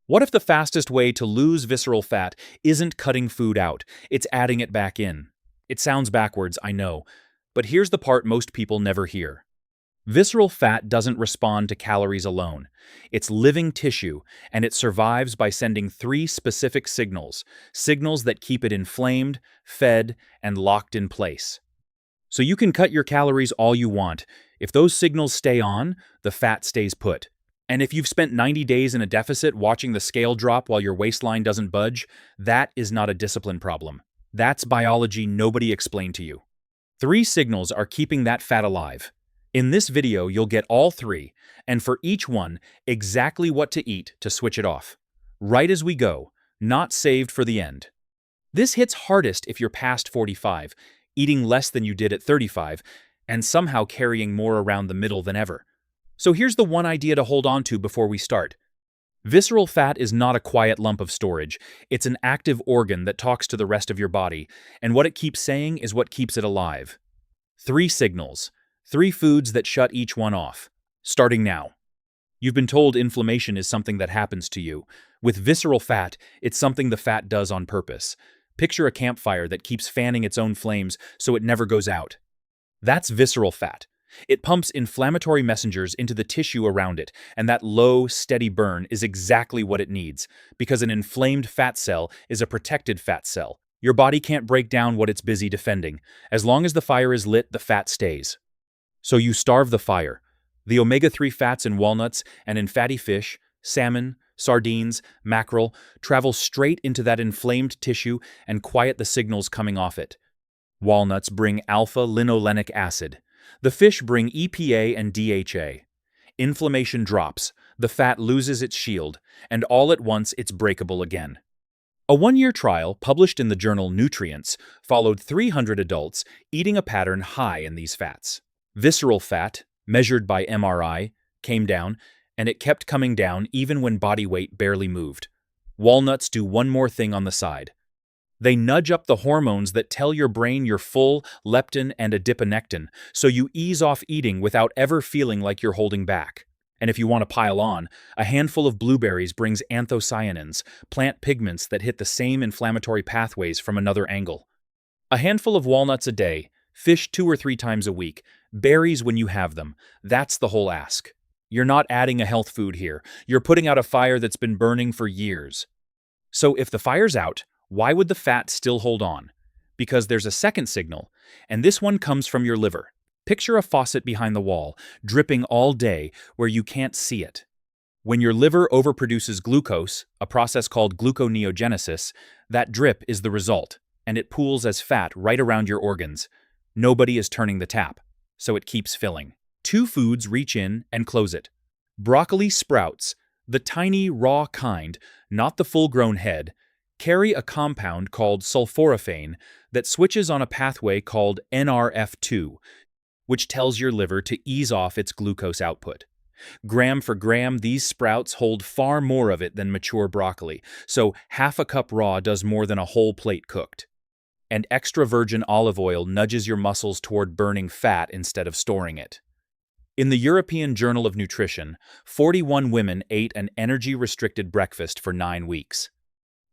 What if the fastest way to lose visceral fat isn't cutting food out, it's adding it back in? It sounds backwards, I know, but here's the part most people never hear. Visceral fat doesn't respond to calories alone. It's living tissue, and it survives by sending three specific signals, signals that keep it inflamed, fed, and locked in place. So you can cut your calories all you want. If those signals stay on, the fat stays put. And if you've spent 90 days in a deficit watching the scale drop while your waistline doesn't budge, that is not a discipline problem. That's biology nobody explained to you. Three signals are keeping that fat alive. In this video, you'll get all three, and for each one, exactly what to eat to switch it off. Right as we go, not saved for the end. This hits hardest if you're past 45, eating less than you did at 35, and somehow carrying more around the middle than ever. So here's the one idea to hold on to before we start. Visceral fat is not a quiet lump of storage. It's an active organ that talks to the rest of your body, and what it keeps saying is what keeps it alive. Three signals. Three foods that shut each one off. Starting now. You've been told inflammation is something that happens to you. With visceral fat, it's something the fat does on purpose. Picture a campfire that keeps fanning its own flames so it never goes out. That's visceral fat. It pumps inflammatory messengers into the tissue around it, and that low, steady burn is exactly what it needs, because an inflamed fat cell is a protected fat cell. Your body can't break down what it's busy defending. As long as the fire is lit, the fat stays. So you starve the fire. The omega-3 fats in walnuts and in fatty fish, salmon, sardines, mackerel travel straight into that inflamed tissue and quiet the signals coming off it. Walnuts bring alpha-linolenic acid. The fish bring EPA and DHA. Inflammation drops, the fat loses its shield, and all at once it's breakable again. A one-year trial published in the journal Nutrients followed 300 adults eating a pattern high in these fats. Visceral fat, measured by MRI, came down, and it kept coming down even when body weight barely moved. Walnuts do one more thing on the side. They nudge up the hormones that tell your brain you're full, leptin and adiponectin, so you ease off eating without ever feeling like you're holding back. And if you want to pile on, a handful of blueberries brings anthocyanins, plant pigments that hit the same inflammatory pathways from another angle. A handful of walnuts a day, fish 2 or 3 times a week, berries when you have them. That's the whole ask. You're not adding a health food here. You're putting out a fire that's been burning for years. So if the fire's out, why would the fat still hold on? Because there's a second signal, and this one comes from your liver. Picture a faucet behind the wall, dripping all day where you can't see it. When your liver overproduces glucose, a process called gluconeogenesis, that drip is the result, and it pools as fat right around your organs. Nobody is turning the tap, so it keeps filling. 2 foods reach in and close it. Broccoli sprouts, the tiny raw kind, not the full-grown head, carry a compound called sulforaphane that switches on a pathway called NRF2, which tells your liver to ease off its glucose output. Gram for gram, these sprouts hold far more of it than mature broccoli, so half a cup raw does more than a whole plate cooked. And extra virgin olive oil nudges your muscles toward burning fat instead of storing it. In the European Journal of Nutrition, 41 women ate an energy-restricted breakfast for 9 weeks.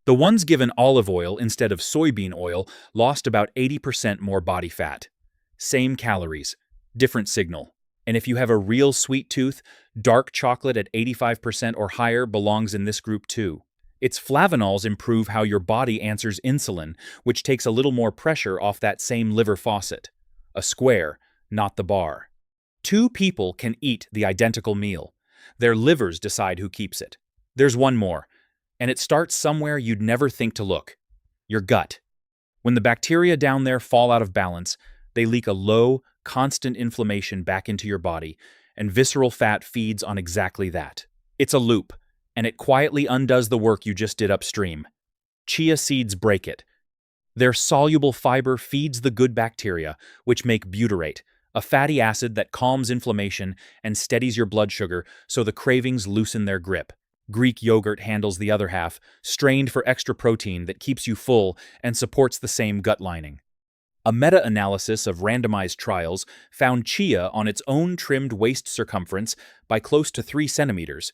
The ones given olive oil instead of soybean oil lost about 80% more body fat. Same calories, different signal. And if you have a real sweet tooth, dark chocolate at 85% or higher belongs in this group too. Its flavanols improve how your body answers insulin, which takes a little more pressure off that same liver faucet. A square, not the bar. 2 people can eat the identical meal. Their livers decide who keeps it. There's one more, and it starts somewhere you'd never think to look. Your gut. When the bacteria down there fall out of balance, they leak a low, constant inflammation back into your body, and visceral fat feeds on exactly that. It's a loop, and it quietly undoes the work you just did upstream. Chia seeds break it. Their soluble fiber feeds the good bacteria, which make butyrate, a fatty acid that calms inflammation and steadies your blood sugar so the cravings loosen their grip. Greek yogurt handles the other half, strained for extra protein that keeps you full and supports the same gut lining. A meta-analysis of randomized trials found chia on its own trimmed waist circumference by close to 3 centimeters,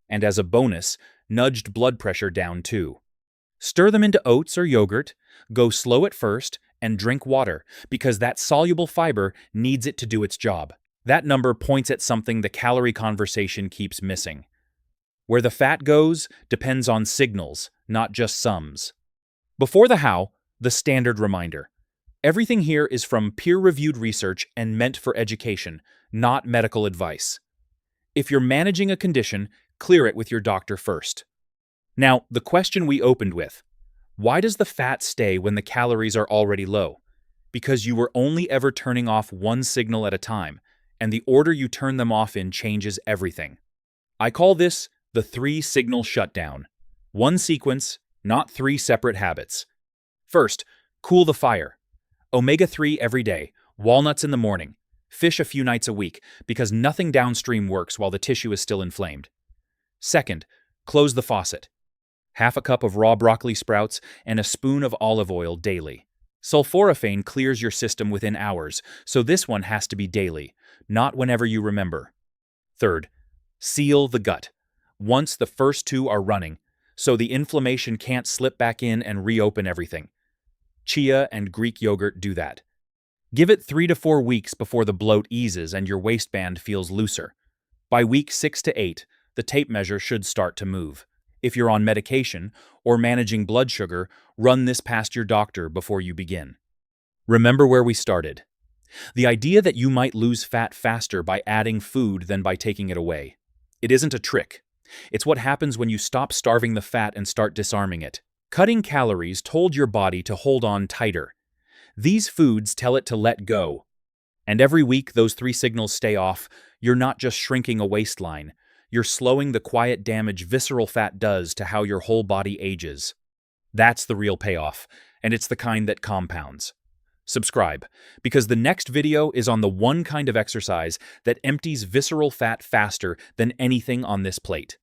and as a bonus, nudged blood pressure down too. Stir them into oats or yogurt, go slow at first, and drink water, because that soluble fiber needs it to do its job. That number points at something the calorie conversation keeps missing. Where the fat goes depends on signals, not just sums. Before the how, the standard reminder. Everything here is from peer-reviewed research and meant for education, not medical advice. If you're managing a condition, clear it with your doctor first. Now, the question we opened with. Why does the fat stay when the calories are already low? Because you were only ever turning off one signal at a time, and the order you turn them off in changes everything. I call this the three-signal shutdown. One sequence, not three separate habits. First, cool the fire. Omega-3 every day, walnuts in the morning, fish a few nights a week, because nothing downstream works while the tissue is still inflamed. Second, close the faucet. Half a cup of raw broccoli sprouts and a spoon of olive oil daily. Sulforaphane clears your system within hours, so this one has to be daily, not whenever you remember. Third, seal the gut. Once the first two are running, so the inflammation can't slip back in and reopen everything. Chia and Greek yogurt do that. Give it 3 to 4 weeks before the bloat eases and your waistband feels looser. By week 6 to 8, the tape measure should start to move. If you're on medication or managing blood sugar, run this past your doctor before you begin. Remember where we started. The idea that you might lose fat faster by adding food than by taking it away. It isn't a trick. It's what happens when you stop starving the fat and start disarming it. Cutting calories told your body to hold on tighter. These foods tell it to let go. And every week those three signals stay off, you're not just shrinking a waistline. You're slowing the quiet damage visceral fat does to how your whole body ages. That's the real payoff, and it's the kind that compounds. Subscribe, because the next video is on the one kind of exercise that empties visceral fat faster than anything on this plate.